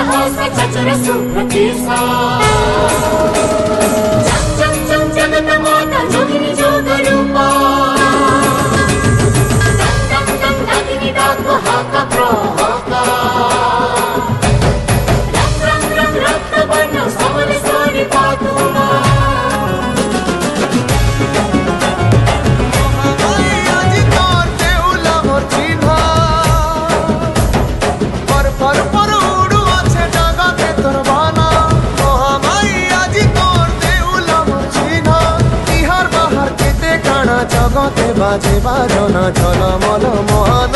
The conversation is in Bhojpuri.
हास चचर सुप्रतिसा जग जग जग जगत माता जोगिनी जोग रूपा दं दं दं दगिनी डाक हाका प्रहाका रंग रंग रंग रक्त वर्ण समल सोनी पातुमा जगते बाजे बाजना झलमल महान